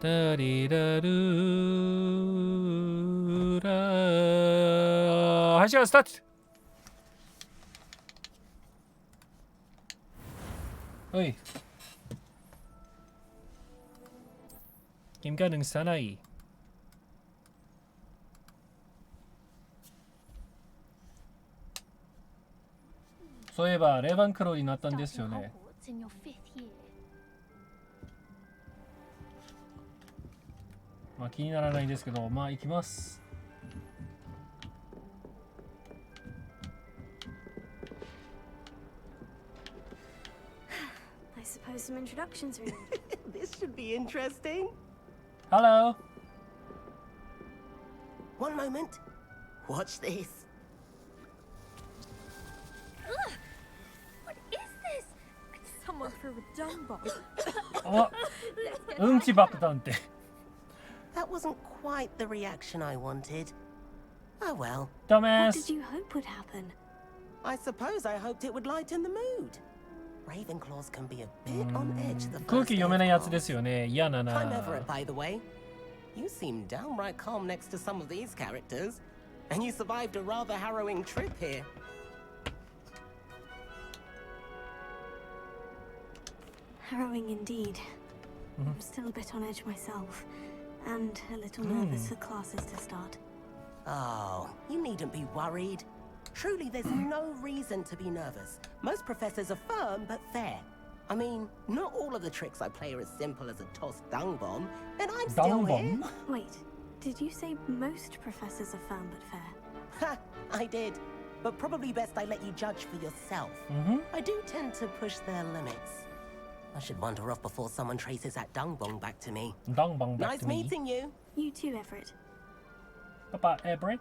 ダリラルーラー。はい、じゃあスタート。おい。김가능 사나이. そういえばレバンクローになったんですよね。まあ気にならないですけど、まあ行きます。I suppose some introductions are in. This should be interesting. Hello. One moment. Watch this. What is this? Someone threw a dung bomb. あ、うんち爆弾って。That wasn't quite the reaction I wanted. Oh well. Dumbass. What did you hope would happen? I suppose I hoped it would lighten the mood. Ravenclaws can be a bit on edge the 空 first 気 day 読 of めないやつで class. すよね。嫌だ I'm な。 Everett, by the way. You seem downright calm next to some of these characters, and you survived a rather harrowing trip here. Harrowing indeed. I'm still a bit on edge myself, and a little nervous for classes to start. Oh, you needn't be worried. Truly, there's no reason to be nervous. Most professors are firm but fair. I mean, not all of the tricks I play are as simple as a tossed dung bomb, and I'm still Dung here. bomb? Wait, did you say most professors are firm but fair? Ha, I did. But probably best I let you judge for yourself. I do tend to push their limits. I should wander off before someone traces that dung bomb back to me. Dung bomb back Nice to me. meeting you. You too, Everett. Papa Everett.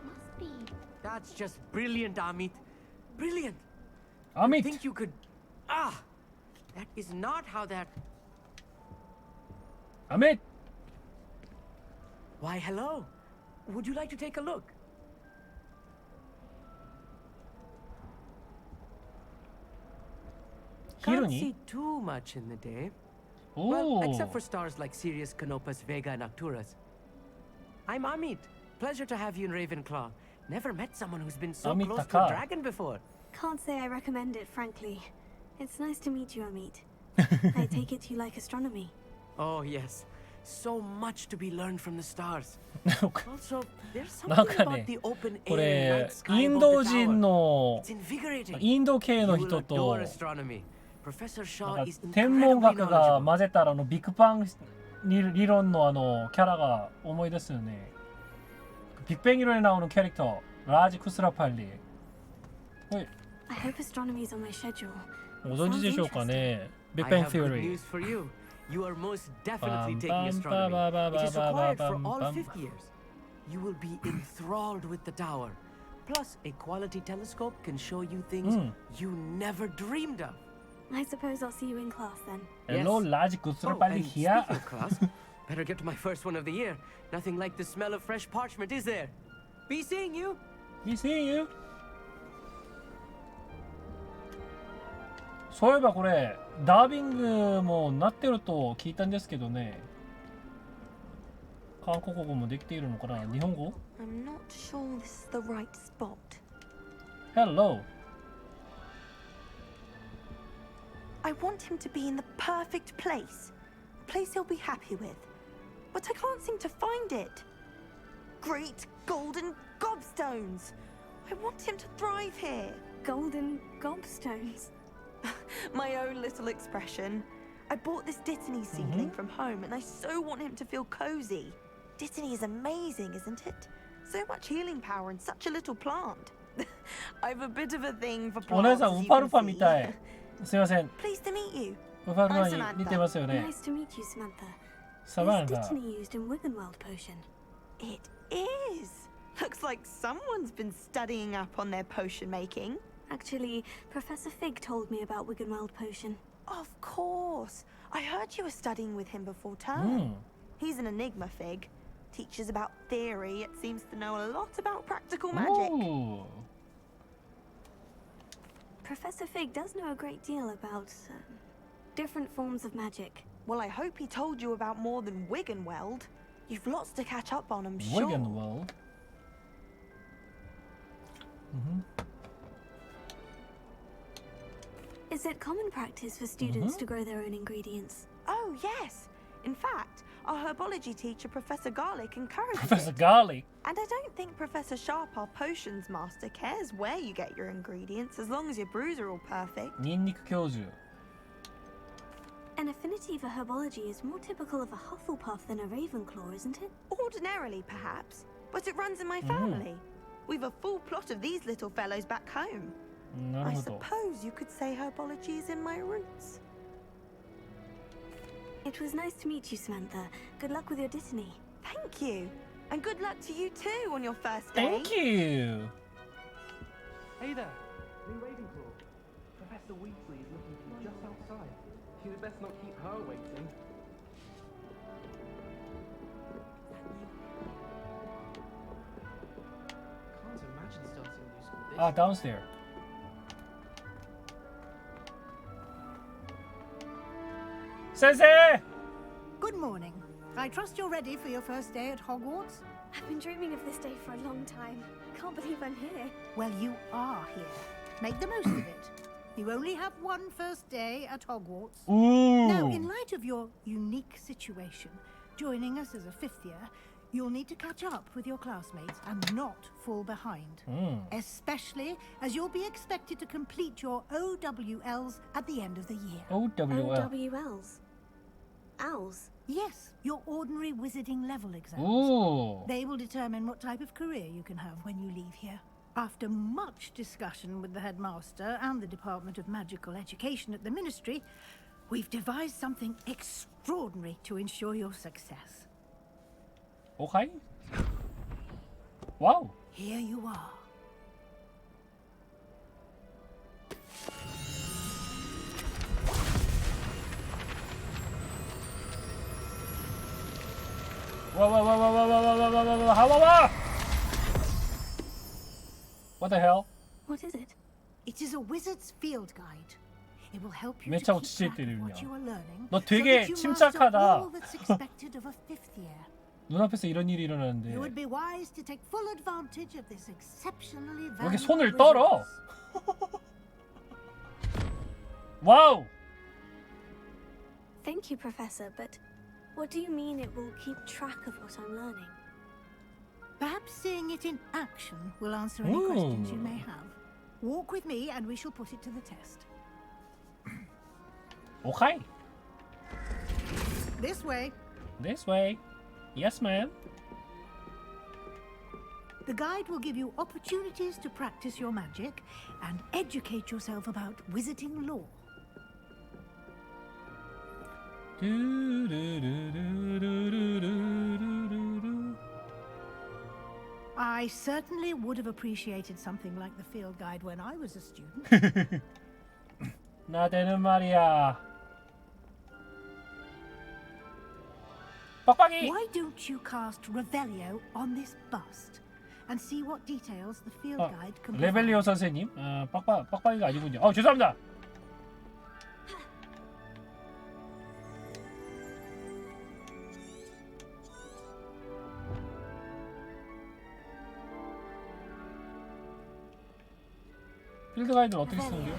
Must be. That's just brilliant, Amit. Brilliant. Amit. Think you could... Ah! That is not how that... Amit. Why, hello. Would you like to take a look? Can't Hironi? see too much in the day. Oh. Well, except for stars like Sirius, Canopus, Vega, and Arcturus. I'm Amit. Pleasure to have you in Ravenclaw. Never met someone who's been so Amit close to Taka. a dragon before. Can't say I recommend it, frankly. It's nice to meet you, Amit. I take it you like astronomy. Oh, yes. So much to be learned from the stars. Also, there's なん something か about ね the open こ air れ and night sky イン above ド the 人 tower. の It's invigorating. インド系 You の will 人 adore と astronomy. Professor な Shaw んか is 天文 incredibly 学が knowledgeable. 混ぜたらビッグバン理論のキャラが思い出すよね。빅뱅이론에 나오는 캐릭터 라지 쿠스라팔리. I hope astronomy's on my schedule. ご存知でしょうかね。 I 빅뱅 have good theory. news for you. You are most definitely Bam, taking bam, astronomy. ba, ba, ba, It is ba, ba, required for bam, all bam. fifth years. You will be enthralled with the tower. Plus, a quality telescope can show you things you never dreamed of. I suppose I'll see you in class then. Hello 라지 Oh, 쿠스라팔리 and here. speaking of class, better get to my first one of the year. Nothing like the smell of fresh parchment, is there? Be seeing you. We see you. そういえばこれダービングもなってると聞いたんですけどね。韓国語もできているのかな。日本語 I'm not sure this is the right spot. Hello. I want him to be in the perfect place. A place he'll be happy with. But I can't seem to find it. Great golden gobstones! I want him to thrive here. Golden gobstones. My own little expression. I bought this Dittany seedling from home and I so want him to feel cozy. Dittany is amazing, isn't it? So much healing power in such a little plant. I've a bit of a thing for お姉 plants, さん as ウ you パル can パみ see. たい。すいません。 Pleased to meet you. ウパルパに似てますよね。 Nice to meet you, Samantha. サバン Is が Dittany used in Wiggenweld potion? It is. Looks like someone's been studying up on their potion making. Actually, Professor Fig told me about Wiggenweld potion. Of course. I heard you were studying with him before term. He's an enigma, Fig. Teaches about theory, it seems to know a lot about practical magic. お Professor Fig does know a great deal about different forms of magic. Well, I hope he told you about more than Wiggenweld. You've lots to catch up on, I'm sure. Wiggenweld. Is it common practice for students to grow their own ingredients? Oh, yes. In fact, our herbology teacher, Professor Garlic, encourages Professor it. Garlic. And I don't think Professor Sharp, our potions master, cares where you get your ingredients as long as your brews are all perfect. ニンニク教授. An affinity for herbology is more typical of a Hufflepuff than a Ravenclaw, isn't it? Ordinarily, perhaps, but it runs in my family. We've a full plot of these little fellows back home. なる I ほど. suppose you could say herbology is in my roots. It was nice to meet you, Samantha. Good luck with your Dittany. Thank you. And good luck to you too on your first day. Thank you. Hey there, new Ravenclaw. Professor Weasley is looking for you just outside. You'd best not keep her waiting. Can't imagine starting a new school this Ah, downstairs. Sensei! Good morning. I trust you're ready for your first day at Hogwarts? I've been dreaming of this day for a long time. Can't believe I'm here. Well, you are here. Make the most of it. You only have one first day at Hogwarts. Ooh. Now, in light of your unique situation, joining us as a fifth year, you'll need to catch up with your classmates and not fall behind. Especially as you'll be expected to complete your OWLs at the end of the year. OWL. OWLs. Owls. Yes, your ordinary wizarding level exams. Ooh. They will determine what type of career you can have when you leave here. After much discussion with the headmaster and the Department of Magical Education at the Ministry, we've devised something extraordinary to ensure your success. Okay. Wow. Here you are. Whoa. What the hell? What is it? It is a wizard's field guide. It will help you 몇 to 차고 keep track of 지칠 what you are learning. 너 so 되게 that you 침착하다. master all that's expected of a fifth year. 눈앞에서 이런 일이 일어나는데 You would be wise to take full advantage of this exceptionally 왜 이렇게 valuable 손을 떨어? resource. 와우. Thank you, Professor, but what do you mean it will keep track of what I'm learning? Perhaps seeing it in action will answer any questions you may have. Walk with me and we shall put it to the test. Okay. This way. This way. Yes, ma'am. The guide will give you opportunities to practice your magic and educate yourself about wizarding lore. I certainly would have appreciated something like the field guide when I was a student. 나대는 말이야. 빡빡이. Why don't you cast Revelio on this bust and see what details the field guide can provide? 레벨리오 선생님. 빡빡이가 아니군요. 죄송합니다. 필드 가이드는 어떻게 쓰는 거요?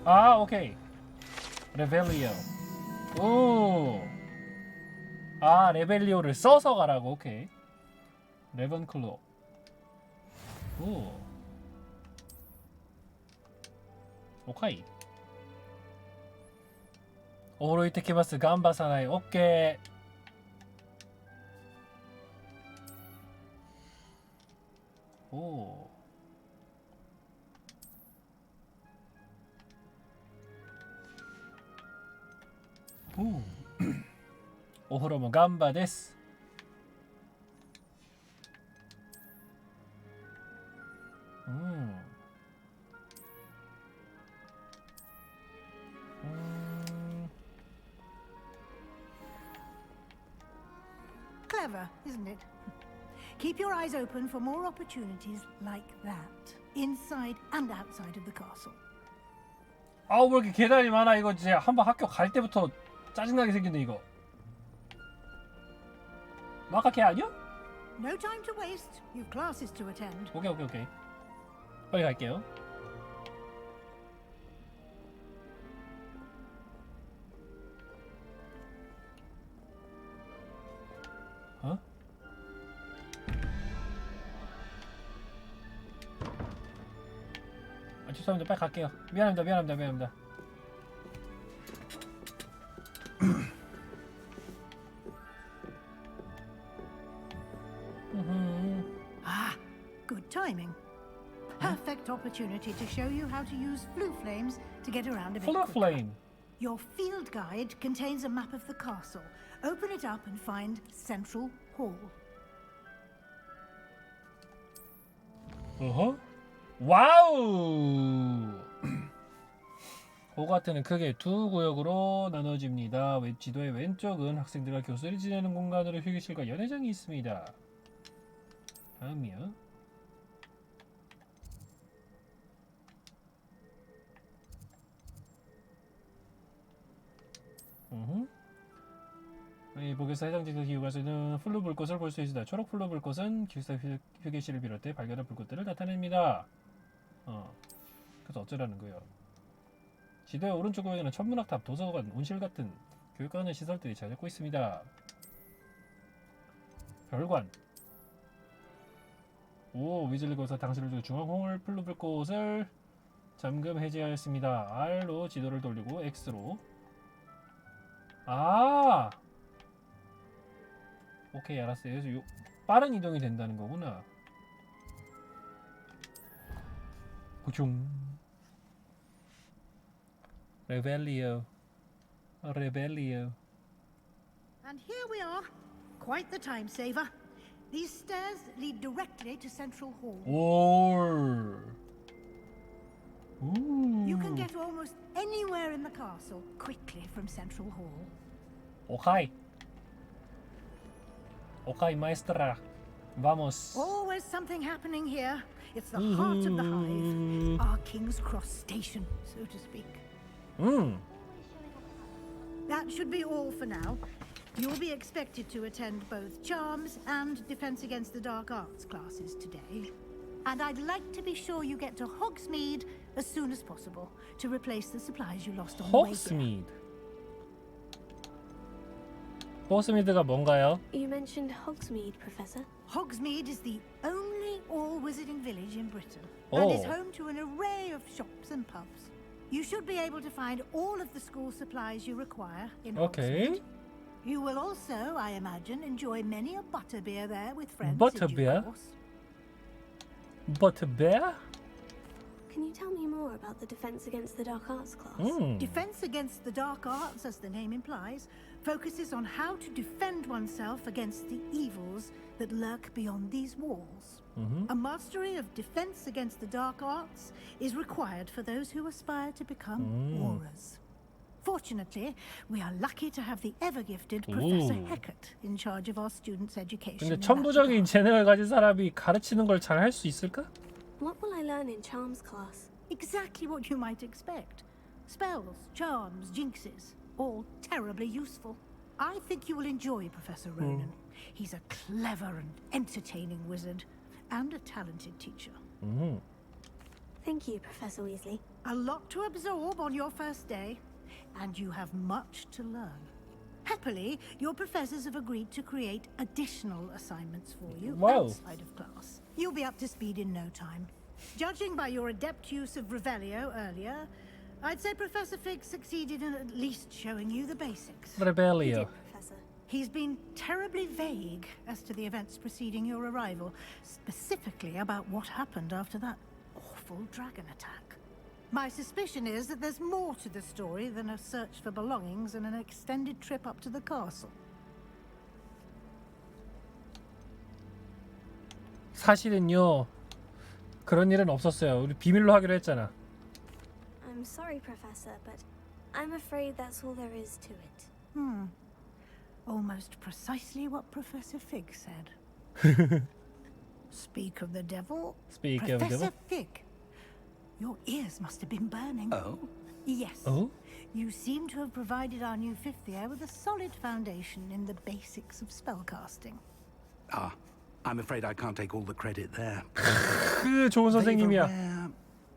아, 오케이. 레벨리오. 오. 아, 레벨리오를 써서 가라고. 오케이. 레븐클로. 오. 오카이. 驚いてきます。頑張さない。オッケー。おー。お風呂もガンバです。Clever, isn't it? Keep your eyes open for more opportunities like that, inside and outside of the castle. 아우 왜 이렇게 계단이 많아. 이거 진짜 한번 학교 갈 때부터 짜증나게 생겼네 이거. 아까 걔 아니야? No time to waste. You've classes to attend. 오케이. 빨리 갈게요. 어? 아 죄송합니다. 빨리 갈게요. 미안합니다. Ah, good timing. Perfect opportunity to show you how to use flue flames to get around a bit Full quicker. flame. Your field guide contains a map of the castle. Open it up and find Central Hall. 어허? 와우! 호그와트는 크게 두 구역으로 나눠집니다. 지도의 왼쪽은 학생들과 교수들이 지내는 공간으로 휴게실과 연회장이 있습니다. 다음이요. 이 복에서 해당지대 기후가에서는 플루 불꽃을 볼 수 있습니다. 초록 플루 불꽃은 기숙사 휴게실을 비롯해 발견한 불꽃들을 나타냅니다. 그래서 어쩌라는 거예요. 지도의 오른쪽 구역에는 천문학탑, 도서관, 온실 같은 교육하는 시설들이 잘 잡고 있습니다. 별관. 오, 위즐리 거사 당신을 두고 중앙홍을 플루 불꽃을 잠금 해제하였습니다. R로 지도를 돌리고 X로. 아! 오케이, 알았어요. 그래서 빠른 이동이 된다는 거구나. 구중. 레벨리오. And here we are. Quite the time saver. These stairs lead directly to Central Hall. 올. You can get almost anywhere in the castle quickly from Central Hall. 오카이 마에스트라. Vamos. Always something happening here. It's the heart of the hive. Our King's Cross station, so to speak. That should be all for now. You'll be expected to attend both Charms and Defense Against the Dark Arts classes today. And I'd like to be sure you get to Hogsmeade as soon as possible to replace the supplies you lost on the way here. 호그스미드. 호그스미드가 뭔가요? You mentioned Hogsmeade, Professor. Hogsmeade is the only all-wizarding village in Britain and is home to an array of shops and pubs. You should be able to find all of the school supplies you require in Hogsmeade. You will also, I imagine, enjoy many a butterbeer there with friends. Butterbeer? Butterbeer? Can you tell me more about the Defense Against the Dark Arts class? Defense Against the Dark Arts, as the name implies, focuses on how to defend oneself against the evils that lurk beyond these walls. A mastery of Defense Against the Dark Arts is required for those who aspire to become aurors. Fortunately, we are lucky to have the ever-gifted Professor Heckert in charge of our students' education. 근데 천부적인 재능을 가진 사람이 가르치는 걸 잘 할 수 있을까? What will I learn in Charms class? Exactly what you might expect. Spells, charms, jinxes, all terribly useful. I think you will enjoy Professor Ronan. He's a clever and entertaining wizard, and a talented teacher. Thank you, Professor Weasley. A lot to absorb on your first day, and you have much to learn. Happily, your professors have agreed to create additional assignments for you outside of class. You'll be up to speed in no time. Judging by your adept use of Revelio earlier, I'd say Professor Fig succeeded in at least showing you the basics. Revelio. Professor. He's been terribly vague as to the events preceding your arrival, specifically about what happened after that awful dragon attack. My suspicion is that there's more to the story than a search for belongings and an extended trip up to the castle. 사실은요, 그런 일은 없었어요. 우리 비밀로 하기로 했잖아. I'm sorry, Professor, but I'm afraid that's all there is to it. Almost precisely what Professor Fig said. Speak of the devil. Speak of the devil. Professor Fig. Your ears must have been burning. Oh? Yes. Oh? You seem to have provided our new fifth year with a solid foundation in the basics of spellcasting. Ah, I'm afraid I can't take all the credit there. 그 좋은 They've a 선생님이야. rare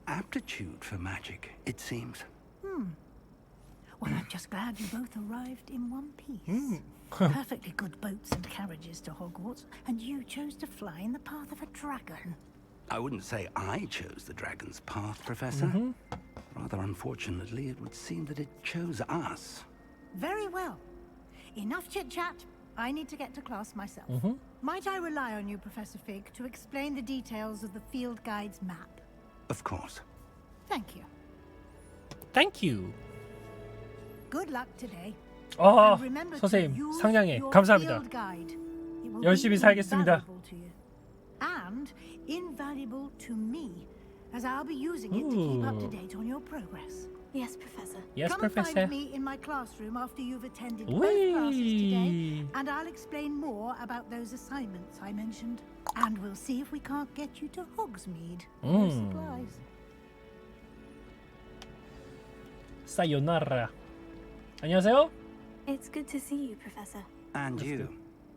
aptitude for magic, it seems. Well, I'm just glad you both arrived in one piece. Perfectly good boats and carriages to Hogwarts, and you chose to fly in the path of a dragon. I wouldn't say I chose the dragon's path, Professor. Rather unfortunately, it would seem that it chose us. Very well. Enough chit-chat. I need to get to class myself. Might I rely on you, Professor Fig, to explain the details of the field guide's map? Of course. Thank you. Thank you. Good luck today. 아, And remember to 선생님 use 상냥해. your 감사합니다. field guide. It will 열심히 be 살겠습니다. invaluable to you. And invaluable to me, as I'll be using it to keep up to date on your progress. Yes, Professor. Yes, Come Professor. and find me in my classroom after you've attended both classes today, Whee! and I'll explain more about those assignments I mentioned. And we'll see if we can't get you to Hogsmeade for your supplies. 사요나라. 안녕하세요. It's good to see you, Professor. And you.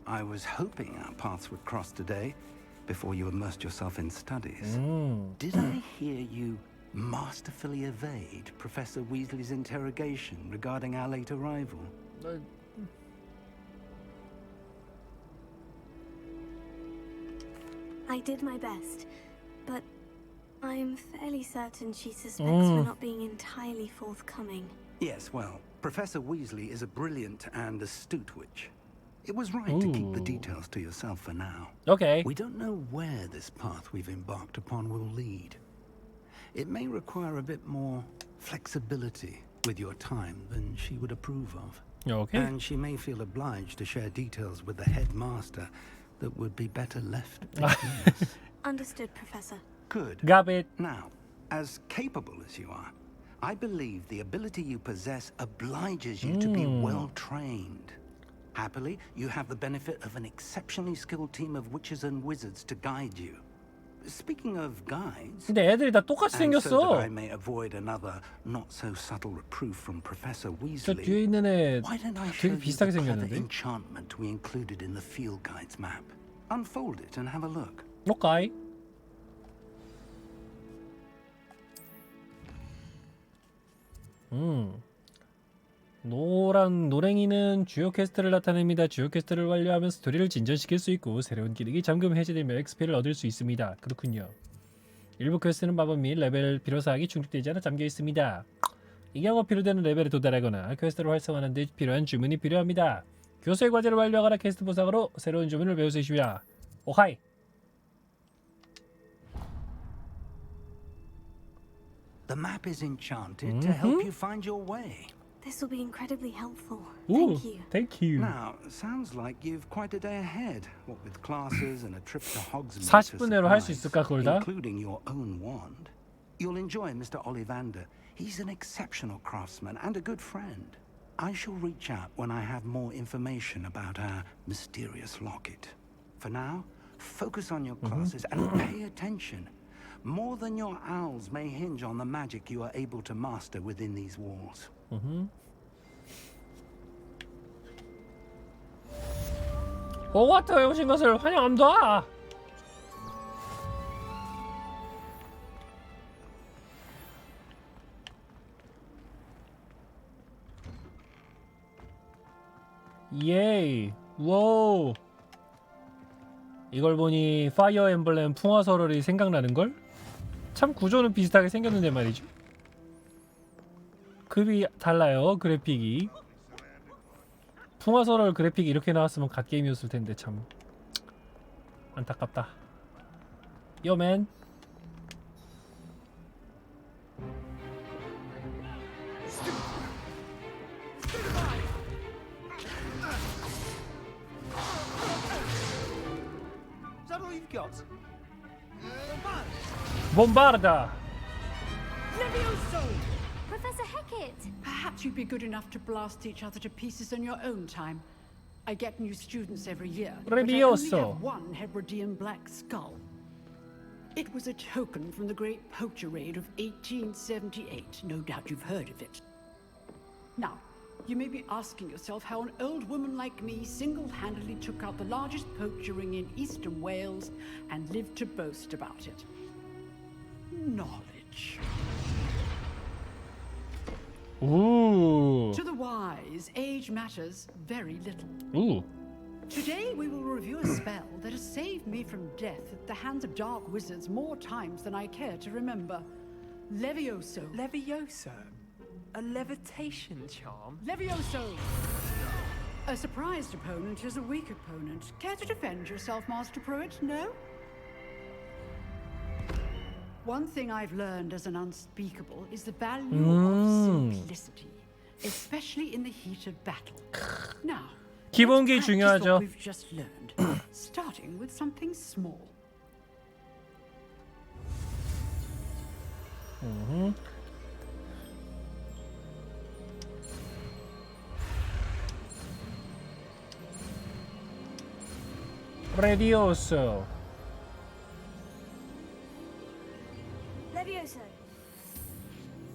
I was hoping our paths would cross today, before you immersed yourself in studies. Did I hear you masterfully evade Professor Weasley's interrogation regarding our late arrival? I did my best, but I'm fairly certain she suspects we're not being entirely forthcoming. Yes, well, Professor Weasley is a brilliant and astute witch. It was right to keep the details to yourself for now. Okay. We don't know where this path we've embarked upon will lead. It may require a bit more flexibility with your time than she would approve of. Okay. And she may feel obliged to share details with the headmaster that would be better left between us. Understood, Professor. Good. Got it. Now, as capable as you are, I believe the ability you possess obliges you to be well trained. Happily, you have the benefit of an exceptionally skilled team of witches and wizards to guide you. Speaking of guides, 근데 애들이 다 똑같이 and so that I 생겼어. may avoid another not-so-subtle reproof from Professor 저 Weasley, 뒤에 있는 애 why don't I show 되게 you 비슷하게 the clever 생겼는데? enchantment we included in the field guide's map? Unfold it and have a look. 오케이. 노란 노랭이는 주요 퀘스트를 나타냅니다. 주요 퀘스트를 완료하면 스토리를 진전시킬 수 있고 새로운 기능이 잠금 해제되며 XP를 얻을 수 있습니다. 그렇군요. 일부 퀘스트는 마법 및 레벨 필요사항이 충족되지 않아 잠겨 있습니다. 이 경우 필요되는 레벨에 도달하거나 퀘스트를 활성화하는 데 필요한 주문이 필요합니다. 교수의 과제를 완료하거나 퀘스트 보상으로 새로운 주문을 배울 수 있습니다. 오하이. The map is enchanted to help you find your way. This will be incredibly helpful. 오, Thank you. thank you. Now, sounds like you've quite a day ahead. What with classes and a trip to Hogsmeade 40분 내로 할 수 for 있을까 그걸 다? supplies, including your own wand. You'll enjoy Mr. Ollivander. He's an exceptional craftsman and a good friend. I shall reach out when I have more information about our mysterious locket. For now, focus on your classes and pay attention. More than your owls may hinge on the magic you are able to master within these walls. 호그와트에 오신 것을 환영합니다. 예이. 와우. 이걸 보니 파이어 엠블렘 풍화설월이 생각나는걸? 참 구조는 비슷하게 생겼는데 말이죠. 급이 달라요, 그래픽이. 풍화설월 그래픽이 이렇게 나왔으면 갓게임이었을 텐데 참 안타깝다. 요맨. Is that all you've got? 봄바르다. Professor Hecat! Perhaps you'd be good enough to blast each other to pieces in your own time. I get new students every year, but I only Levioso. have one Hebridean black skull. It was a token from the Great Poacher Raid of 1878. No doubt you've heard of it. Now, you may be asking yourself how an old woman like me single-handedly took out the largest poacher ring in eastern Wales and lived to boast about it. Knowledge. Ooh. To the wise, age matters very little. Ooh. Today we will review a spell that has saved me from death at the hands of dark wizards more times than I care to remember. Levioso. Levioso? A levitation charm? Levioso! A surprised opponent is a weak opponent. Care to defend yourself, Master Pruitt? No? One thing I've learned as an unspeakable is the value of simplicity, especially in the heat of battle. Now, 기본기 let's practice 중요하죠. what we've just learned, starting with something small. 레디오소. Levioso.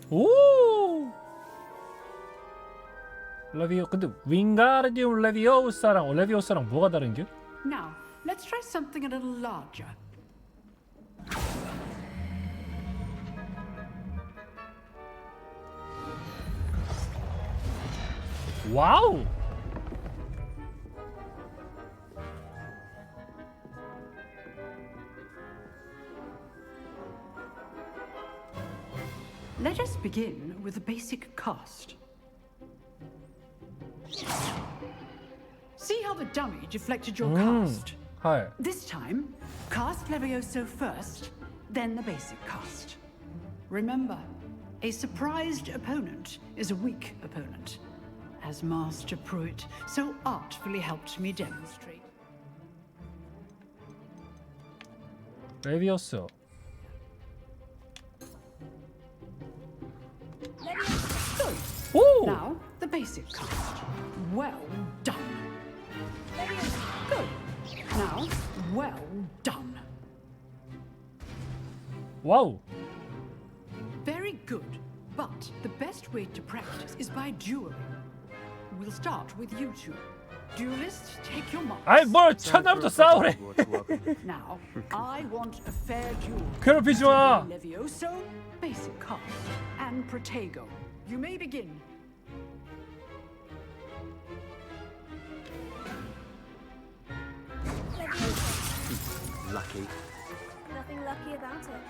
오. 레비오 근데 윙가르디움 레비오사랑 뭐가 다른겨? Now, let's try something a little larger. 와우. Let us begin with the basic cast. See how the dummy deflected your cast? はい。 This time, cast Levioso first, then the basic cast. Remember, a surprised opponent is a weak opponent, as Master Pruitt so artfully helped me demonstrate. 레비오소. Good. 오. Now, the basic cast. Well done. Good. Now, well done. 와우. Very good. But the best way to practice is by dueling. We'll start with you two. Duelists, take your marks. 아이 뭘 첫날부터 싸우래. Now, I want a fair duel. 괴롭히지 마. Levioso, basic cast, and Protego. You may begin. Lucky. Nothing lucky about it.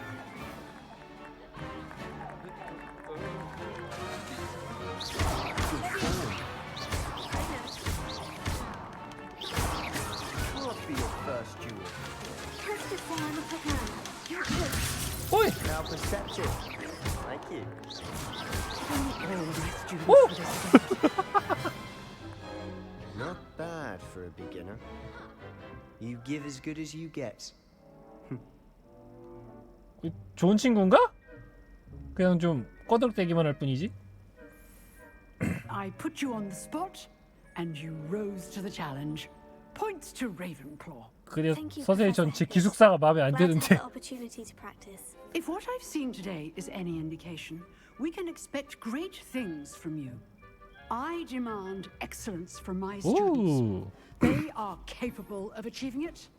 Must be your first duel. Catch before I'm prepared. You're good. 오이. How perceptive. Thank you. Not bad for a beginner. You give as good as you get. 좋은 친구인가? 그냥 좀 꺼덕대기만 할 뿐이지. I put you on the spot, and you rose to the challenge. Points to Ravenclaw. 그래 Thank you, 서세히 Professor. 전제 기숙사가 마음에 안 Glad to have 드는데. the opportunity to practice. If what I've seen today is any indication, we can expect great things from you. I demand excellence from my students. 오. They are capable of achieving it,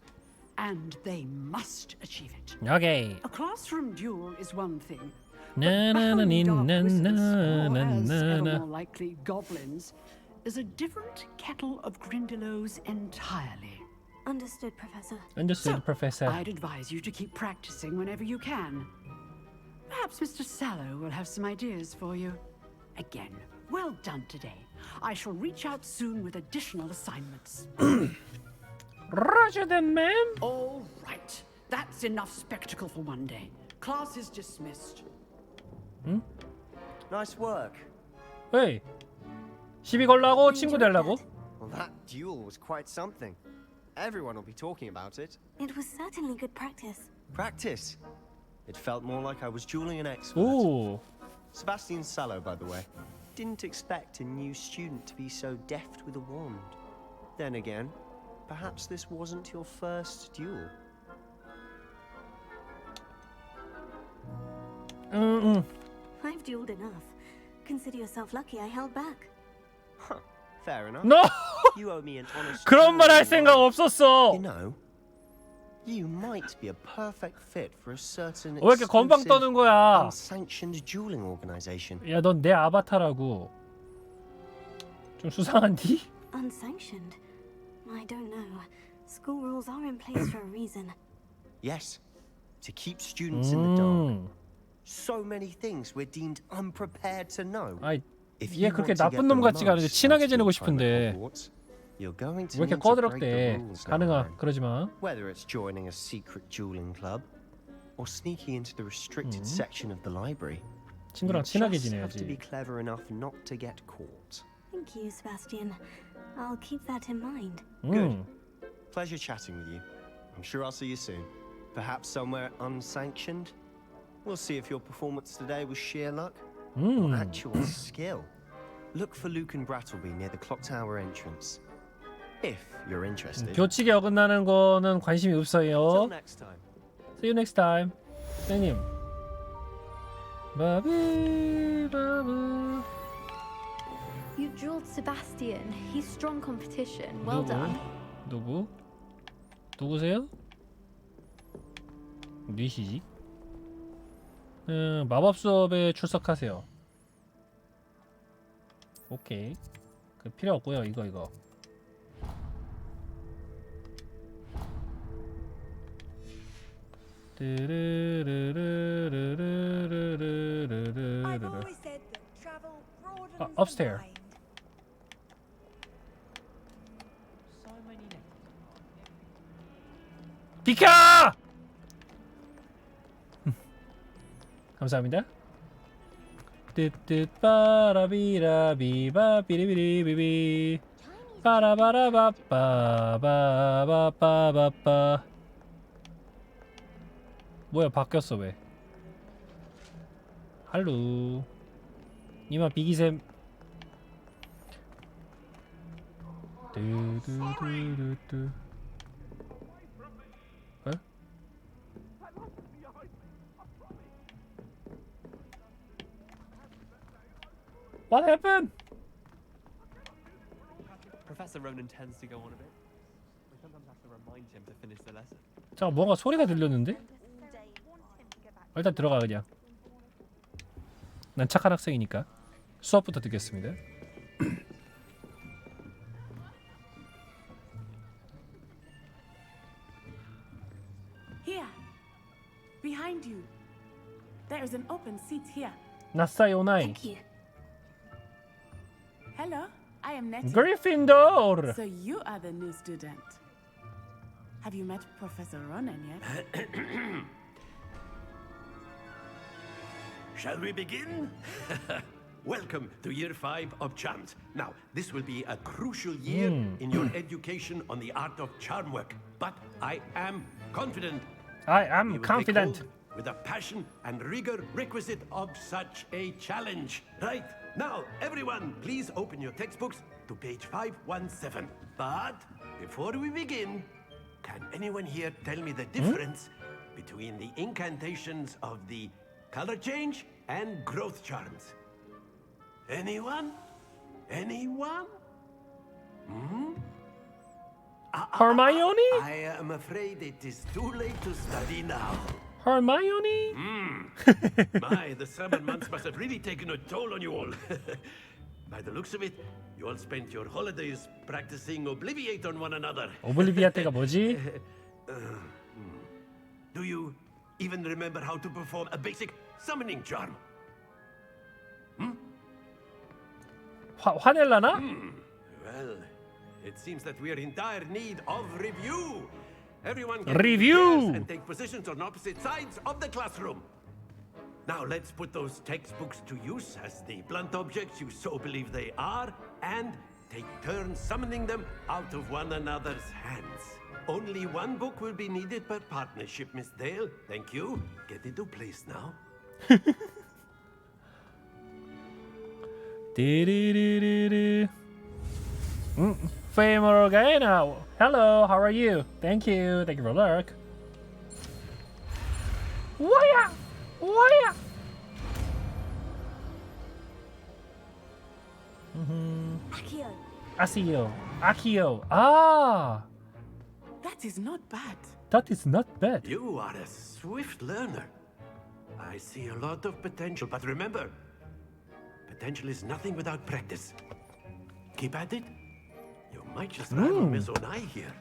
and they must achieve it. 오케이. A classroom duel is one thing. 나나나니나나나나나. More likely goblins, is a different kettle of Grindylows entirely. Understood, Professor. Understood, So, Professor. I'd advise you to keep practicing whenever you can. Perhaps Mr. Sallow will have some ideas for you. Again, well done today. I shall reach out soon with additional assignments. Roger then, ma'am. All right. That's enough spectacle for one day. Class is dismissed. Nice work. 에이. 시비 걸라고 친구 되려고? Well, that duel was quite something. Everyone will be talking about it. It was certainly good practice. Practice. It felt more like I was dueling an expert. 오. Sebastian Sallow, by the way. Didn't expect a new student to be so deft with a wand. Then again, perhaps this wasn't your first duel. I've dueled enough. Consider yourself lucky I held back. Fair enough. No! You owe me an honest 그런 말 할 duel. 생각 없었어. You know, you might be a perfect fit for a certain 왜 이렇게 건방 exclusive, 떠는 거야? unsanctioned dueling organization. 야, 넌 내 아바타라고. 좀 수상한디? Unsanctioned? I don't know. School rules are in place for a reason. Yes, to keep students in the dark. So many things we're deemed unprepared to know. 아이, If 얘 you 그렇게 want to 나쁜 get 놈 the 같지가 않은데 most 친하게 out of 지내고 your time at 싶은데 Hogwarts, you're going to 왜 이렇게 need to break the 꺼드럭대? rules now 가능아, and then. 그러지 마. Whether it's joining a secret dueling club or sneaking into the restricted section of the library. 친구랑 You 친하게 just have to be 지내야지. clever enough not to get caught. Thank you, Sebastian. I'll keep that in mind. Good. Pleasure chatting with you. I'm sure I'll see you soon. Perhaps somewhere unsanctioned. We'll see if your performance today was sheer luck or actual skill. Look for Luke and Brattleby near the clock tower entrance. If you're interested. 규칙에 어긋나는 거는 관심이 Till 없어요. next time. See you next time. 선생님. 바비 바브. You drilled Sebastian. He's strong competition. Well done. 누구세요? 뉘시지? 마법 수업에 출석하세요. 오케이. 그 필요 없고요. 이거. upstairs. 비켜! 감사합니다. 뜻뜻 빠라비라비바 비리비리비비 빠라바라바빠바바바바바. 뭐야, 바뀌었어 왜? 할로. 이마 비기셈. 두두두두두. 어? What happened? Professor Ronan tends to go on a bit. We sometimes have to remind him to finish the lesson. 자, 뭔가 소리가 들렸는데? 일단 들어가 그냥. 난 착한 학생이니까. 수업부터 듣겠습니다. Here, behind you. There is an open seat here. 나사요나이. Thank you. Hello, I am Nettie. 그리핀도르. So you are the new student. Have you met Professor Ronan yet? Shall we begin? Welcome to Year 5 of Charms. Now, this will be a crucial year in your education on the art of charm work. But I am confident. I you am will take confident. hold with the passion and rigor requisite of such a challenge. Right, now, everyone, please open your textbooks to page 517. But before we begin, can anyone here tell me the difference between the incantations of the color change and growth charms? Anyone? Anyone? Hermione? I am afraid it is too late to study now. Hermione? My, the summer months must have really taken a toll on you all. By the looks of it, you all spent your holidays practicing Obliviate on one another. 오블리비아테가 뭐지? Do you even remember how to perform a basic summoning charm? 화낼라나? Well, it seems that we are in dire need of review. Everyone get Review! in chairs and take positions on opposite sides of the classroom. Now let's put those textbooks to use as the blunt objects you so believe they are, and take turns summoning them out of one another's hands. Only one book will be needed per partnership, Miss Dale. Thank you. Get into place now. Famer again. Hello, how are you? Thank you for the look. Waya! Waya! Akio. 아키요. 아, That is not bad. that is not bad. You are a swift learner. I see a lot of potential, but remember, potential is nothing without practice. Keep at it. You might just rival Miss Onai here.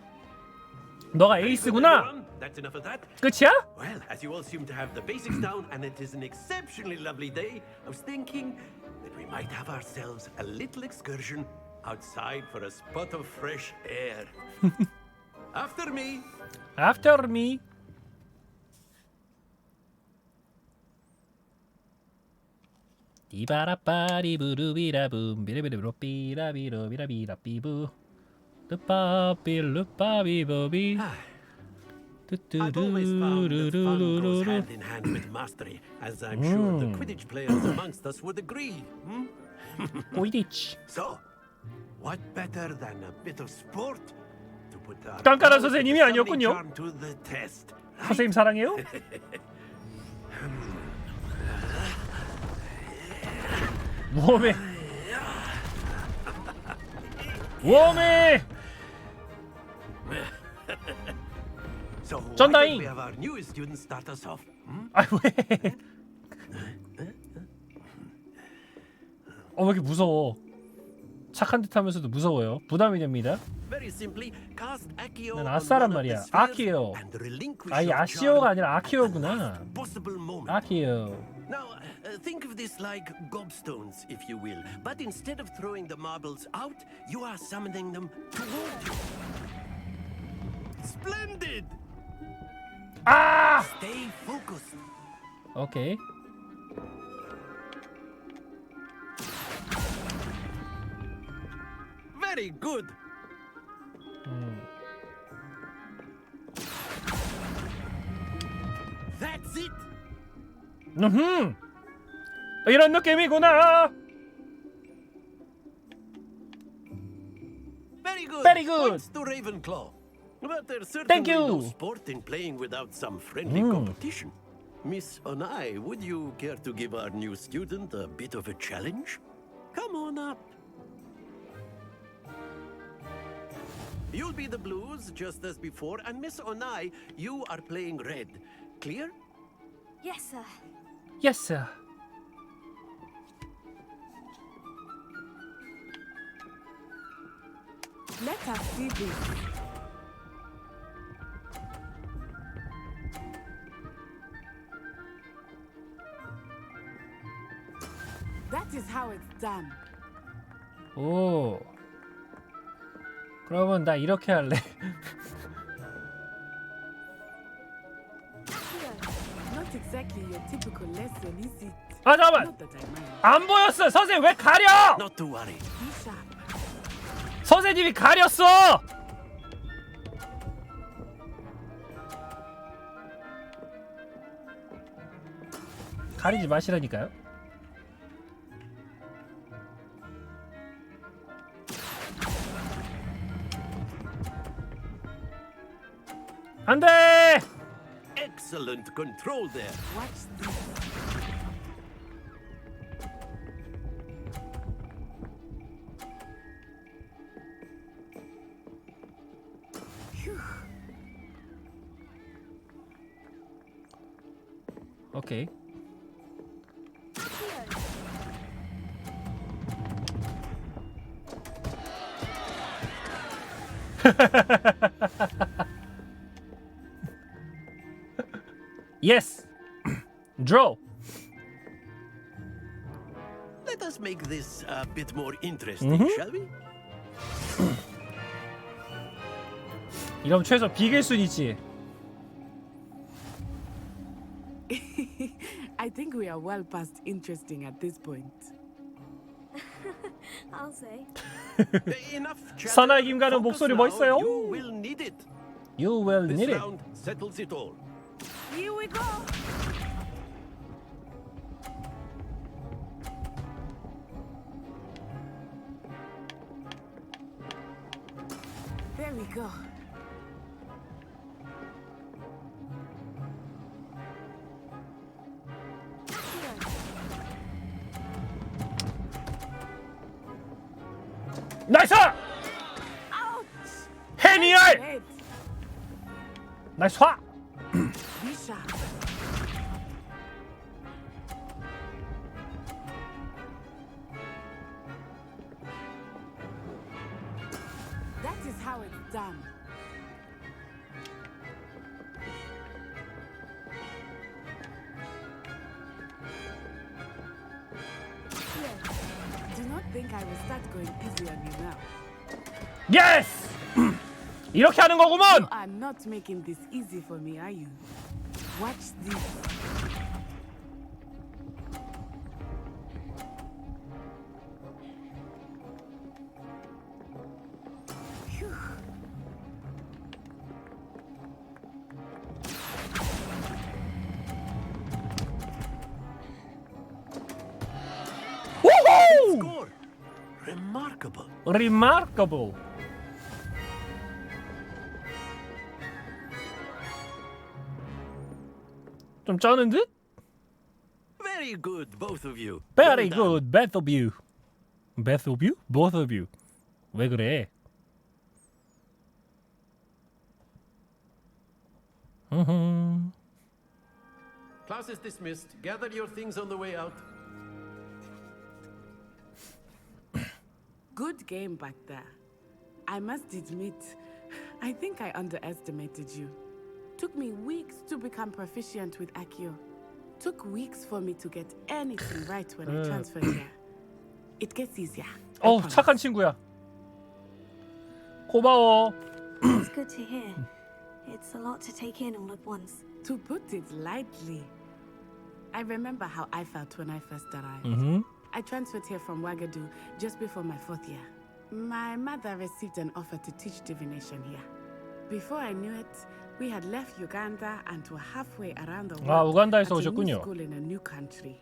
너가 Very good, 에이스구나. everyone. That's enough of that. 끝이야? Well, as you all seem to have the basics down, and it is an exceptionally lovely day, I was thinking that we might have ourselves a little excursion outside for a spot of fresh air. After me. After me. 이바라빠리부루비라붐 비르비르비라비라비라비라비부 르빠비루빠비보비 I've always found that fun goes hand in hand with mastery, as I'm sure the Quidditch players amongst us would agree. quidditch. So, what better than a bit of sport to put our 깐깐한 powers of 선생님이 the summoning 아니었군요. charm to the test? 선생님 사랑해요? 웜에 So why 전다잉. don't we have our newest student start us off? 아 왜? 왜 이렇게 무서워? 착한 듯하면서도 무서워요. 부담이 됩니다. Very simply, cast Accio 난 on 아싸란 one of the 말이야. spheres 아키요. and relinquish 아이 your 아시오가 charm 아니라 at the 아키오구나. last possible moment. 아키요. Now, think of this like gobstones, if you will. But instead of throwing the marbles out, you are summoning them toward you. Splendid! 아! Stay focused. 오케이. Very good. That's it. 이런 느낌이구나. Very good. Very good. Points to Ravenclaw. But there's Thank certainly no you. sport in playing without some friendly competition. Miss Onai, would you care to give our new student a bit of a challenge? Come on up. You'll be the blues just as before, and Miss Onai, you are playing red. Clear? Yes, sir. Yes, sir. Let us see this. That is how it's done. 오. 그러면 나 이렇게 할래. Not exactly your typical lesson, is it? 아 잠깐만. Not that I mind. 안 보였어. 선생님 왜 가려? Not to worry. Be sharp. 선생님이 가렸어. 가리지 마시라니까요. 안 돼! Excellent control there. Watch this. 오케이. Yes. Draw. Let us make this a bit more interesting, shall we? 이러면 최소 비길순이지. I think we are well past interesting at this point. I'll say. Enough chatter. 사나이 김가는 Focus 목소리 now. 멋있어요. You will need it. You will This need it. round settles it all. Here we go. There we go. 나이스! 헤니얼! 나이스! That is how it's done. Do not think I will start going easy on you now. 예스! 이렇게 하는 거구먼! You are not making this easy for me, are you? Watch this. Phew. 우후! Score! Remarkable. Remarkable. 좀 짜는 듯? Very good, both of you. Very Well done. good, both of you. Both of you? Both of you. 왜 그래? Class is dismissed. Gather your things on the way out. Good game back there. I must admit, I think I underestimated you. Took me weeks to become proficient with Accio. Took weeks for me to get anything right when I transferred here. It gets easier. I promise. 착한 친구야. 고마워. It's good to hear. It's a lot to take in all at once. To put it lightly, I remember how I felt when I first arrived. I transferred here from Ouagadougou just before my 4th year. My mother received an offer to teach divination here. Before I knew it, we had left Uganda and were halfway around the world 우간다에서 at a new 오셨군요. school in a new country.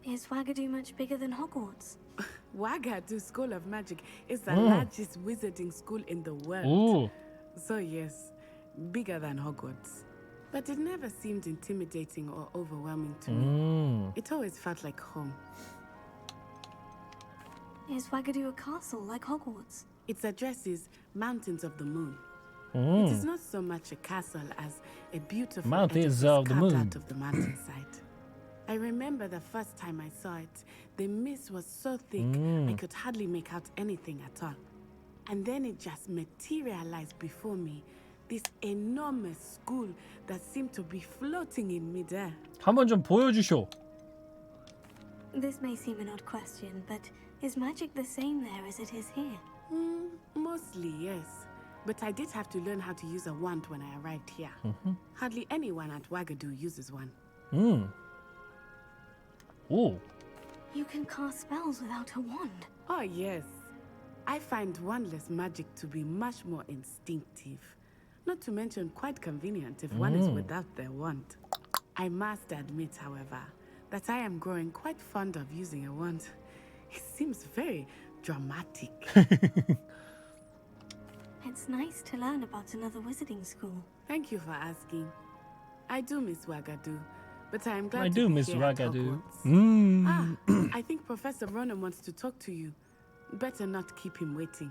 Is Ouagadougou much bigger than Hogwarts? Ouagadougou School of Magic is the largest wizarding school in the world. So yes, bigger than Hogwarts. But it never seemed intimidating or overwhelming to me. It always felt like home. Is Ouagadougou a castle like Hogwarts? Its address is Mountains of the Moon. It is not so much a castle as a beautiful Mountains edifice of the carved Moon. out of the mountainside. I remember the first time I saw it, the mist was so thick I could hardly make out anything at all. And then it just materialized before me, this enormous school that seemed to be floating in midair. 한번 좀 보여주쇼. This may seem an odd question, but is magic the same there as it is here? Mostly, yes. But I did have to learn how to use a wand when I arrived here. Hardly anyone at Ouagadougou uses one. 오. You can cast spells without a wand. Oh, yes. I find wandless magic to be much more instinctive. Not to mention quite convenient if one is without their wand. I must admit, however, that I am growing quite fond of using a wand. It seems very dramatic. It's nice to learn about another wizarding school. Thank you for asking. I do miss Ouagadougou, but I am glad I to do be miss here at Ouagadougou. Hogwarts. I think Professor Ronan wants to talk to you. Better not keep him waiting.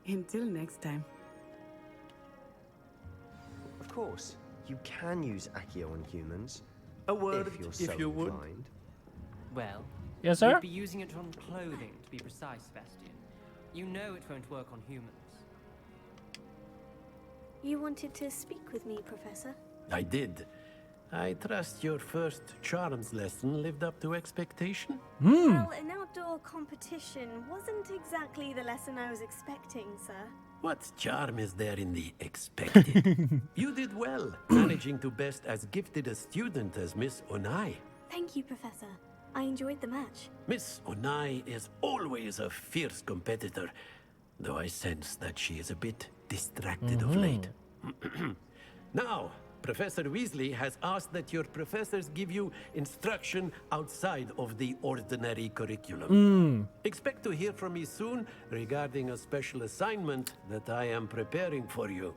Until next time. Of course, you can use Accio on humans. A word, if you're if so you would. inclined. Well, Yes, sir? you'd be using it on clothing, to be precise, Sebastian. You know it won't work on humans. You wanted to speak with me, Professor? I did. I trust your first charms lesson lived up to expectation. Well, an outdoor competition wasn't exactly the lesson I was expecting, sir. What charm is there in the expected? You did well, managing to best as gifted a student as Miss Onai. Thank you, Professor. I enjoyed the match. Miss Onai is always a fierce competitor, though I sense that she is a bit distracted of late. Now, Professor Weasley has asked that your professors give you instruction outside of the ordinary curriculum. Expect to hear from me soon regarding a special assignment that I am preparing for you.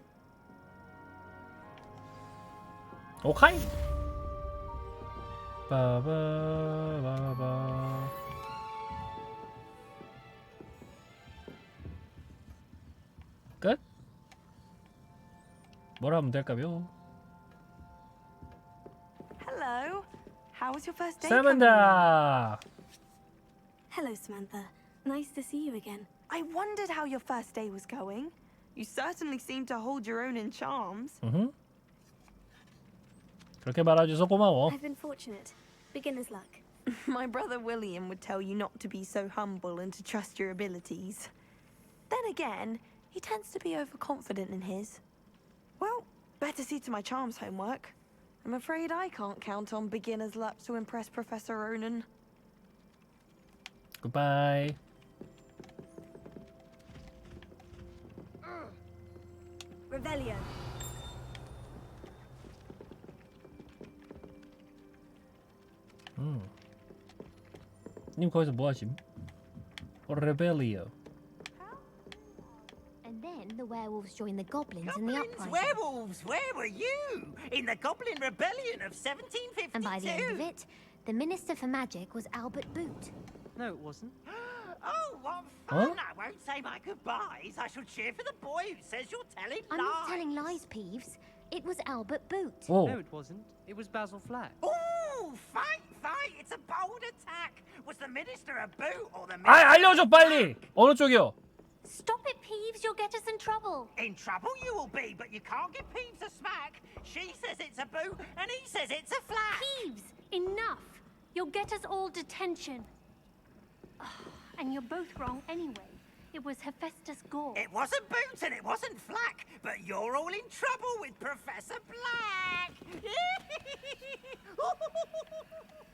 오카이. 빠바바바. 뭘 하면 될까요? Hello. How was your first day? 사만다. Hello, Samantha. Nice to see you again. I wondered how your first day was going. You certainly seem to hold your own in charms. 그렇게 말아줘서 고마워. I've been fortunate. Beginner's luck. My brother William would tell you not to be so humble and to trust your abilities. Then again, he tends to be overconfident in his. Well, better see to my charms homework. I'm afraid I can't count on beginner's luck to impress Professor Ronan. Goodbye. Revelio. 님 거기서 뭐 하심? Rebellion. And then the werewolves joined the goblins in the Goblins, uprising. werewolves, where were you? In the Goblin Rebellion of 1752? And by the end of it, the Minister for Magic was Albert Boot. No, it wasn't. Oh, what fun! I won't say my goodbyes. I shall cheer for the boy who says you're telling I'm lies. not telling lies, Peeves. It was Albert Boot. Oh. No, it wasn't. It was Basil Flack. Oh, fight, fight! It's a bold attack. Was the minister a boot or the 아, 알려줘 빨리. 어느 쪽이요? Stop it, Peeves. You'll get us in trouble. In trouble you will be, but you can't give Peeves a smack. She says it's a boot, and he says it's a flat. Peeves, enough. You'll get us all detention. And you're both wrong anyway. It was Hephaestus Gore. It wasn't Boot and it wasn't Flack, but you're all in trouble with Professor Black.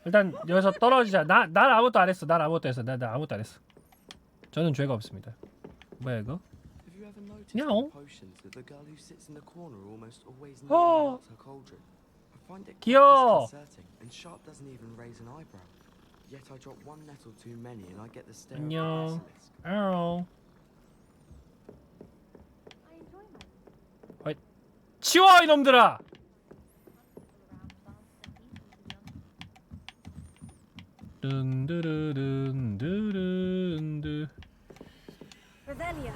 일단 여기서 떨어지자. 난 아무것도 안 했어. 난 아무것도 했어. 나 아무것도 안 했어. 저는 죄가 없습니다. 뭐야 이거? Have you ever noticed Meow. in potions that the girl who sits in the corner almost always Oh. needs her cauldron? I find it quite 귀여워. disconcerting, and Sharp doesn't even raise an eyebrow. Yet I drop one nettle too many, and I get the stare of the 안녕. basilisk. 안녕. 어이, 치워 이놈들아. 든드르든드른드. Revelio.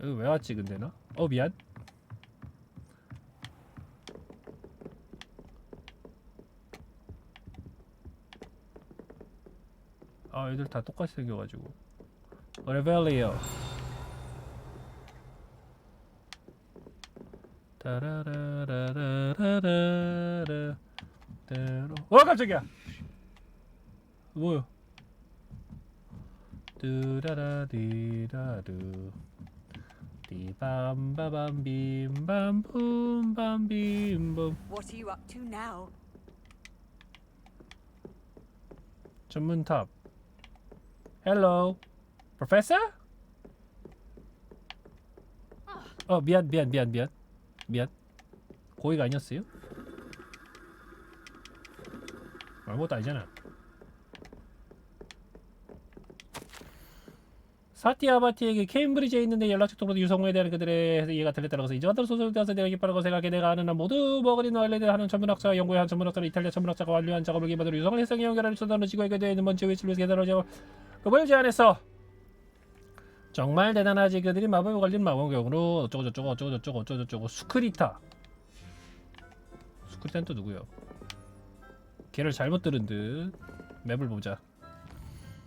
여기 왜 왔지 근데 나? 미안. 아 애들 다 똑같이 생겨가지고. 레벨리오. 따라라라라라라. 깜짝이야. 뭐야? 뚜라라디라루. 띠밤바밤빔밤붐밤빔밤. What are you up to now? 전문탑. Hello, Professor? 미안. 고의가 아니었어요? 아무것도 아니잖아. 사티 아바티에게 케임브리지에 있는데 연락처 통로도 유성우에 대한 그들의 이해가 들렸다는 것은 이제 완전 소설되어서 내가 기뻐하는 거 생각해. 내가 아는 한 모두 머그린 와일드를 하는 천문학자와 연구의 한 천문학자로 이탈리아 천문학자가 완료한 작업을 기반으로 유성을 해상에 연결하는 수단으로 지구에 되어 있는 먼지 위치를 계산하려 그걸 제안했어. 정말 대단하지. 그들이 마법에 걸린 마법경으로 어쩌고저쩌고 수크리타. 수크리타는 또 누구요? 걔를 잘못 들은 듯. 맵을 보자.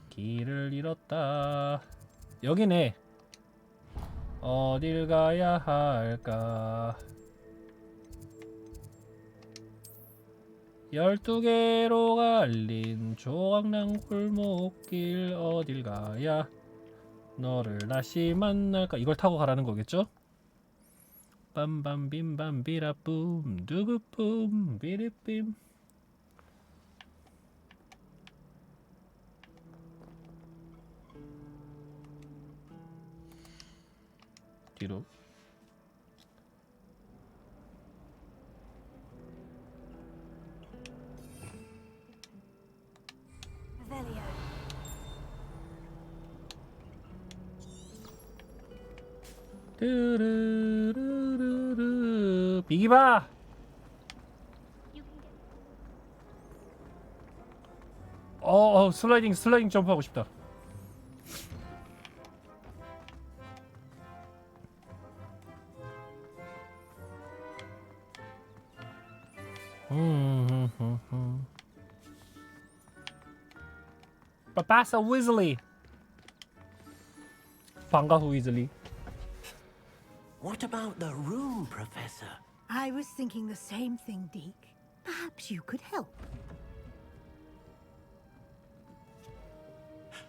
길을 잃었다. 여기네. 어딜 가야 할까? 12개로 갈린 조각난 골목길 어딜 가야 너를 다시 만날까? 이걸 타고 가라는 거겠죠? 빰빰빔밤비라뿜 두부뿜 비리빔. 뒤로. Revelio. 뚜루루루루. 비기바. 슬라이딩 점프하고 싶다. Professor Weasley. 반가워 위즐리. What about the room, Professor? I was thinking the same thing, Deke. Perhaps you could help.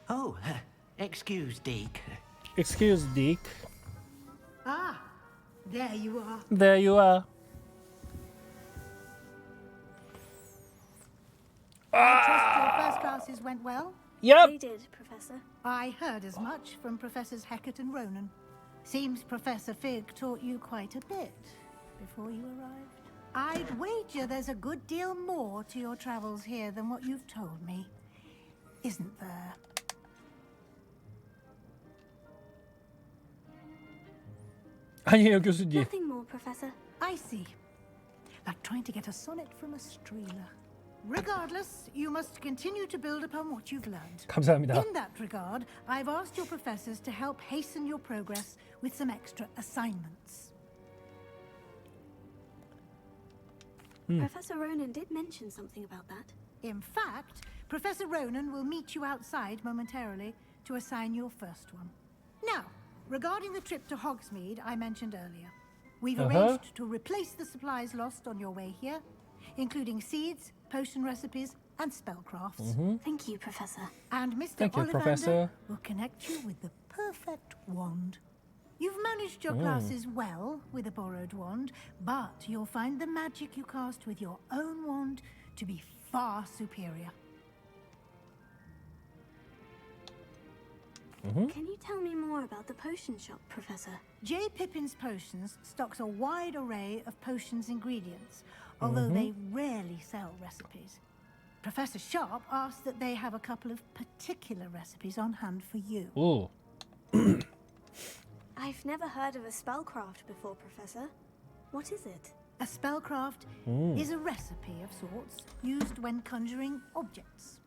Oh, excuse, Deke. Excuse Dick. Ah, there you are. There you are. I trust your first classes went well? Yep. They did, Professor. I heard as much from Professors Hecat and Ronan. Seems Professor Fig taught you quite a bit before you arrived. I'd wager there's a good deal more to your travels here than what you've told me. Isn't there? 아니에요, 교수님. Nothing more, Professor. I see. Like trying to get a sonnet from a streeler. Regardless, you must continue to build upon what you've learned. 감사합니다. In that regard, I've asked your professors to help hasten your progress with some extra assignments. Professor Ronan did mention something about that. In fact, Professor Ronan will meet you outside momentarily to assign your first one. Now, regarding the trip to Hogsmeade I mentioned earlier, we've arranged to replace the supplies lost on your way here, including seeds, potion recipes, and spellcrafts. Thank you, Professor. And Mr. Thank you, Ollivander Professor. will connect you with the perfect wand. You've managed your classes well with a borrowed wand, but you'll find the magic you cast with your own wand to be far superior. Can you tell me more about the potion shop, Professor? J. Pippin's Potions stocks a wide array of potions ingredients, although they rarely sell recipes. Professor Sharp asked that they have a couple of particular recipes on hand for you. 오. I've never heard of a spellcraft before, Professor. What is it? A spellcraft is a recipe of sorts used when conjuring objects.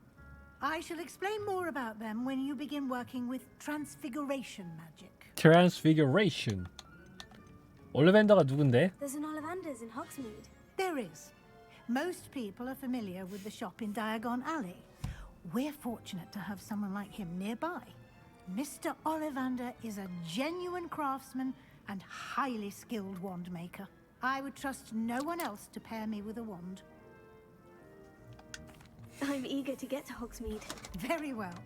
I shall explain more about them when you begin working with transfiguration magic. Transfiguration. 올리밴더가 누군데? There's an Ollivander's in Hogsmeade. There is. Most people are familiar with the shop in Diagon Alley. We're fortunate to have someone like him nearby. Mr. Ollivander is a genuine craftsman and highly skilled wand maker. I would trust no one else to pair me with a wand. I'm eager to get to Hogsmeade. Very well.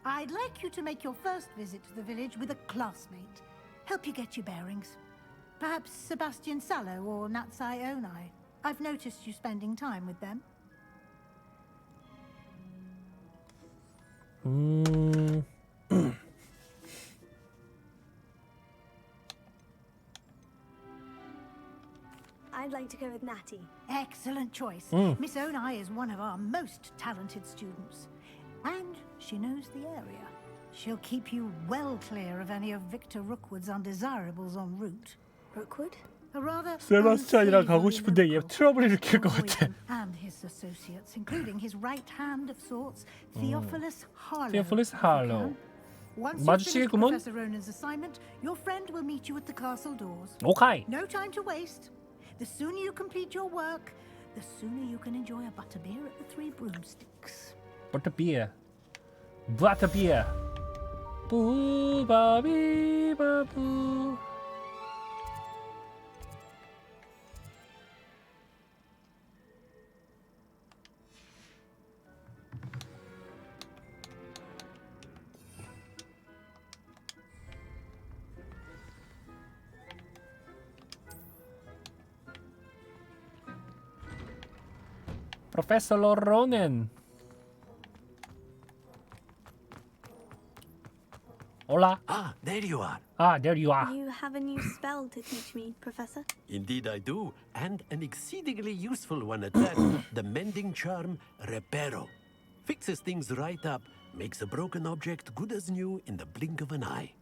I'd like you to make your first visit to the village with a classmate. Help you get your bearings. Perhaps Sebastian Sallow or Natsai Onai. I've noticed you spending time with them. I'd like to go with Natty. Excellent choice. Miss Onai is one of our most talented students. And she knows the area. She'll keep you well clear of any of Victor Rookwood's undesirables en route. Rookwood? A rather 세바스찬이랑 가고 unsavory 싶은데 얘 local 트러블 일으킬 것 with 같아. him and his associates, including his right hand of sorts, Theophilus Harlow. Theophilus Harlow. Once you've finished 마주치겠구먼. Professor Ronan's assignment, your friend will meet you at the castle doors. 오카이. No time to waste. The sooner you complete your work, the sooner you can enjoy a butterbeer at the Three Broomsticks. Butterbeer. Butterbeer. 부바비바부. Professor Ronan. Hola. Ah, there you are. Ah, there you are. You have a new spell to teach me, Professor. Indeed I do, and an exceedingly useful one at that. The mending charm, Reparo. Fixes things right up, makes a broken object good as new in the blink of an eye.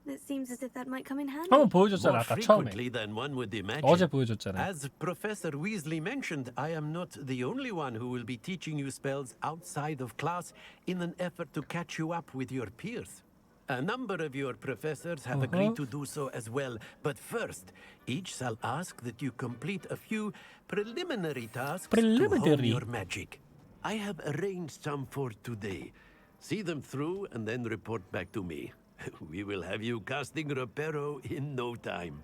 That seems seems as if that might come in handy. 한번 보여줬잖아 More 아까 처음에. frequently than one would imagine. 어제 보여줬잖아. As Professor Weasley mentioned, I am not the only one who will be teaching you spells outside of class in an effort to catch you up with your peers. A number of your professors have agreed to do so as well, but first, each shall ask that you complete a few preliminary tasks to hone your magic. I have arranged some for today. See them through and then report back to me. We will have you casting Reparo in no time.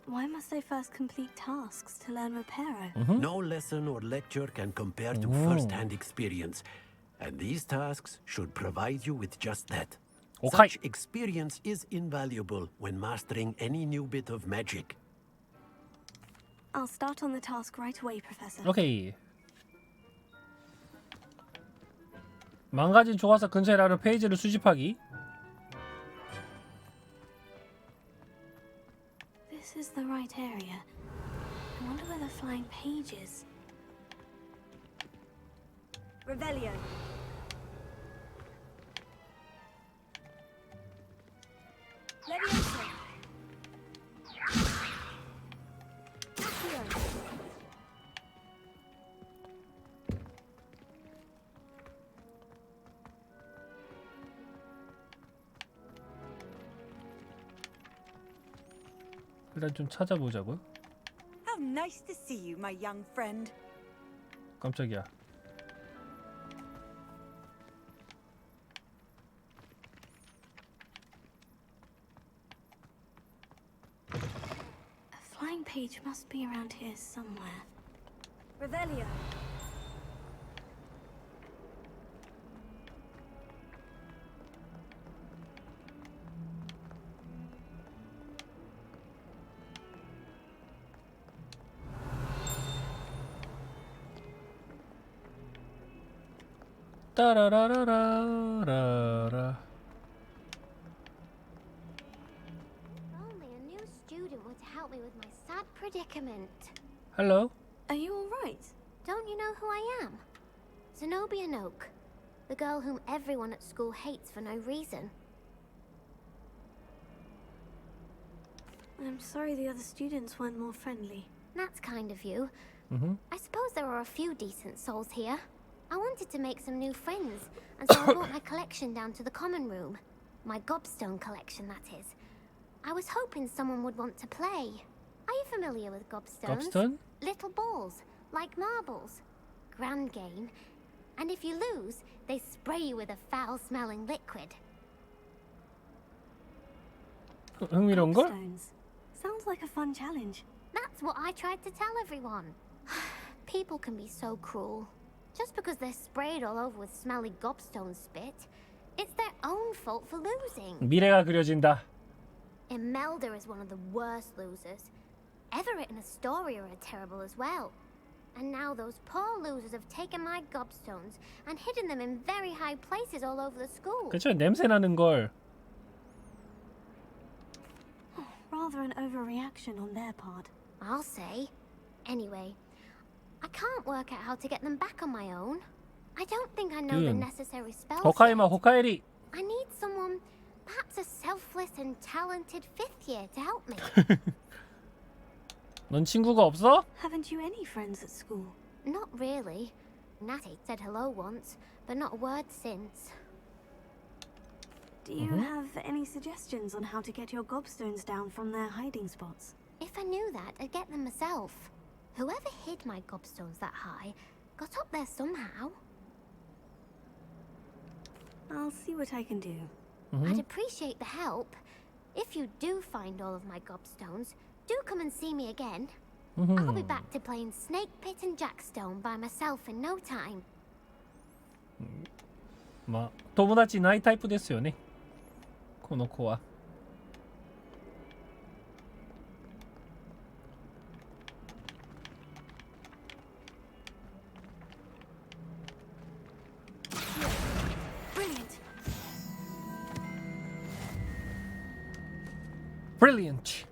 Why must I first complete tasks to learn Reparo? No lesson or lecture can compare to first-hand experience, and these tasks should provide you with just that. Such experience is invaluable when mastering any new bit of magic. I'll start on the task right away, Professor. 오케이. 망가진 조화석 근처에 나는 페이지를 수집하기. This is the right area. I wonder where the flying page is. Revelio. Leviosa. Accio. 일단 좀 찾아보자고요. How nice to see you, my young friend. 깜짝이야. A flying page must be around here somewhere. Revelio. 따라라라라라. Only a new student would help me with my sad predicament. Hello. Are you all right? Don't you know who I am? Zenobia Noak, the girl whom everyone at school hates for no reason. I'm sorry the other students weren't more friendly. That's kind of you. I suppose there are a few decent souls here. I wanted to make some new friends, and so I brought my collection down to the common room. My gobstone collection, that is. I was hoping someone would want to play. Are you familiar with gobstones? Gobstone? Little balls, like marbles. Grand game. And if you lose, they spray you with a foul-smelling liquid. 흥미로운 걸? Gobstones. Sounds like a fun challenge. That's what I tried to tell everyone. People can be so cruel. Just because they're sprayed all over with smelly gobstone spit, it's their own fault for losing. 미래가 그려진다. Imelda is one of the worst losers. Everett and Astoria are terrible as well. And now those poor losers have taken my gobstones and hidden them in very high places all over the school. 그쵸, 냄새 나는 걸. Rather an overreaction on their part. I'll say. Anyway, I can't work out how to get them back on my own. I don't think I know the necessary spells. 호카이마 호카에리. I need someone, perhaps a selfless and talented fifth year to help me. 넌 친구가 없어? Haven't you any friends at school? Not really. Natty said hello once, but not a word since. Do you have any suggestions on how to get your gobstones down from their hiding spots? If I knew that, I'd get them myself. Whoever hid my gobstones that high got up there somehow. I'll see what I can do. I'd appreciate the help. If you do find all of my gobstones, do come and see me again. I'll be back to playing Snake Pit and Jackstone by myself in no time. まあ友達いないタイプですよね。この子は。Brilliant.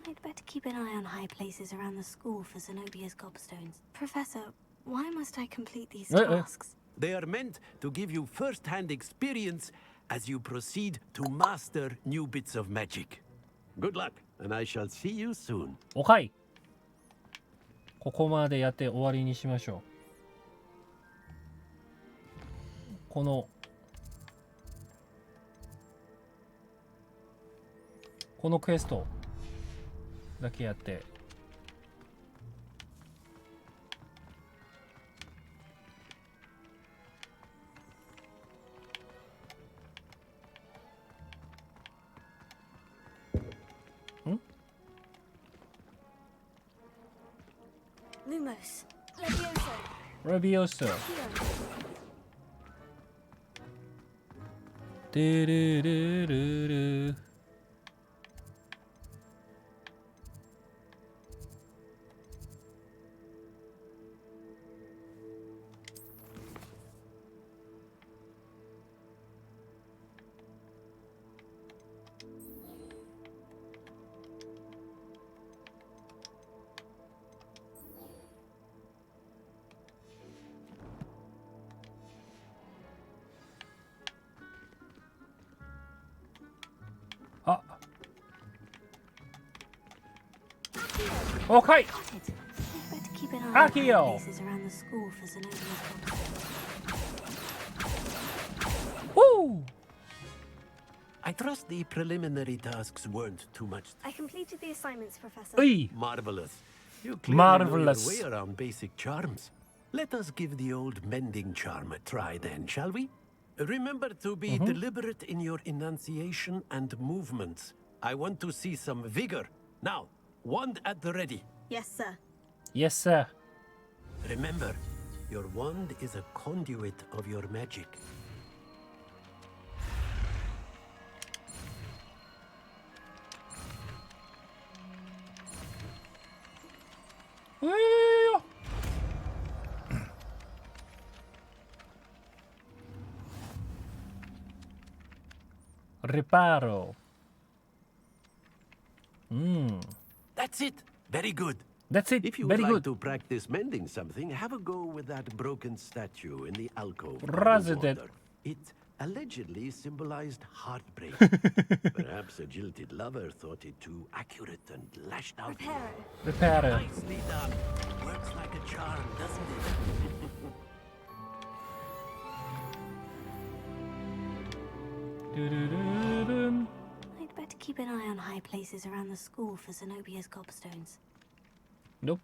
I'd better keep an eye on high places around the school for Zenobia's gobstones. Professor, Why must I complete these tasks? They are meant to give you first-hand experience as you proceed to master new bits of magic. Good luck, and I shall see you soon. おかい。ここまでやって終わりにしましょう。このクエストだけやって。Lumos. Levioso. でるるるる。あ、OK。アキヨ。I trust the preliminary tasks weren't too much. I completed the assignments, Professor. Marvelous. You clearly Marvelous. know your way around basic charms. Let us give the old mending charm a try then, shall we? Remember to be deliberate in your enunciation and movements. I want to see some vigor. Now, wand at the ready. Yes, sir. Yes, sir. Remember, your wand is a conduit of your magic. Reparo. That's it. Very good. That's it. If you Very would like good. to practice mending something, have a go with that broken statue in the alcove. Razor under that. water. It allegedly symbolized heartbreak. Perhaps a jilted lover thought it too accurate and lashed out. Reparo. Nicely done. Works like a charm, doesn't it? I'd better keep an eye on high places around the school for Zenobia's gobstones. Nope.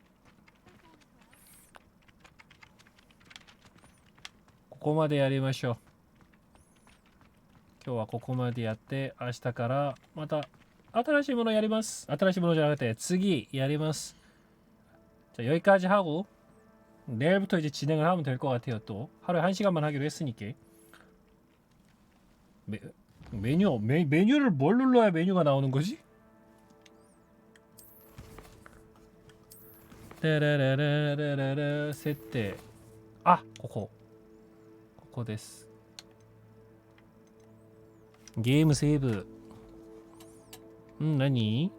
ここまでやりましょう。今日はここまでやって、明日からまた新しいものやります。新しいものじゃなくて次やります. 자, 여기까지 하고 내일부터 이제 진행을 하면 될 것 같아요. 또 하루에 1시간만 하기로 했으니까. 메뉴를 뭘 눌러야 메뉴가 나오는 거지? 따라라라라라設定. 아, ここです. 게임 세이브.何?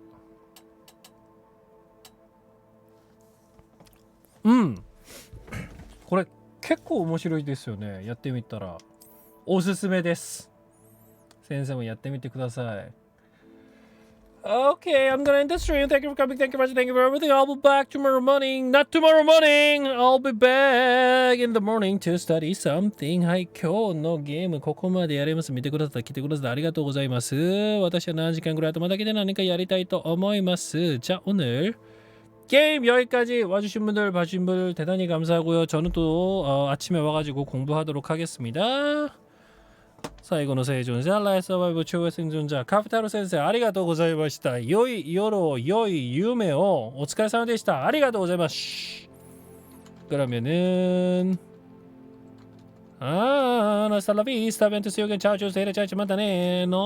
これ結構面白いですよね。やってみたらおすすめです。先生もやってみてください。Okay, I'm gonna end the stream. Thank you for coming. Thank you for watching. Thank you for everything. I'll be back tomorrow morning. Not tomorrow morning. I'll be back in the morning to study something. はい、今日のゲームここまでやれます。見てくださった、来てくださったありがとうございます。私は何時間ぐらい頭だけで何かやりたいと思います。자, 오늘 게임 여기까지 와주신 분들, 봐주신 분들 대단히 감사하고요. 저는 또 아침에 와가지고 공부하도록 하겠습니다. 最後の生存者、ライフサバイブ中生存者、カフタロ先生、ありがとうございました。良い夜を、良い夢を、お疲れ様でした。ありがとうございます。그러면은 hasta la vista, ven to see you again. Chao, chao, see you, chao, chao, またね。の